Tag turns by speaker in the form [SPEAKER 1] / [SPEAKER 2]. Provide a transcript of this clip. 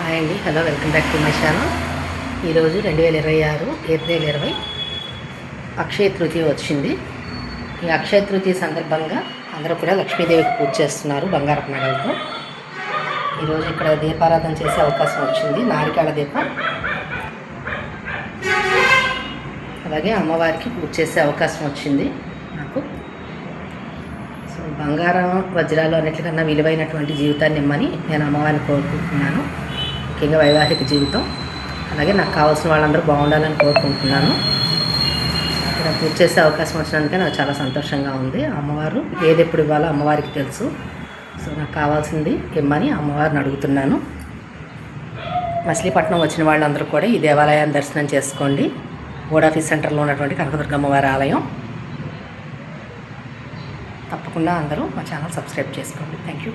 [SPEAKER 1] Hi అండి, hello, welcome back to my channel. ఈరోజు 2026 April 20 Akshaya Tritiya వచ్చింది. ఈ అక్షయ తృతీయ సందర్భంగా అందరూ కూడా లక్ష్మీదేవికి పూజ చేస్తున్నారు బంగారపు మెడలతో. ఈరోజు ఇక్కడ దీపారాధన చేసే అవకాశం వచ్చింది, నారికేళ దీపం. అలాగే అమ్మవారికి పూజ చేసే అవకాశం వచ్చింది నాకు. సో బంగారం వజ్రాలు అన్నిటికన్నా విలువైనటువంటి జీవితాన్ని ఇమ్మని నేను అమ్మవారిని కోరుకుంటున్నాను. ముఖ్యంగా వైవాహిక జీవితం, అలాగే నాకు కావాల్సిన వాళ్ళందరూ బాగుండాలని కోరుకుంటున్నాను. ఇక్కడ పూజ చేసే అవకాశం వచ్చినందుకే నాకు చాలా సంతోషంగా ఉంది. అమ్మవారు ఏది ఎప్పుడు ఇవ్వాలో అమ్మవారికి తెలుసు. సో నాకు కావాల్సింది ఇమ్మని అమ్మవారిని అడుగుతున్నాను. మచిలీపట్నం వచ్చిన వాళ్ళందరూ కూడా ఈ దేవాలయాన్ని దర్శనం చేసుకోండి. బోర్డ్ ఆఫీస్ సెంటర్లో ఉన్నటువంటి కనకదుర్గమ్మవారి ఆలయం. తప్పకుండా అందరూ మా ఛానల్ సబ్స్క్రైబ్ చేసుకోండి. Thank you.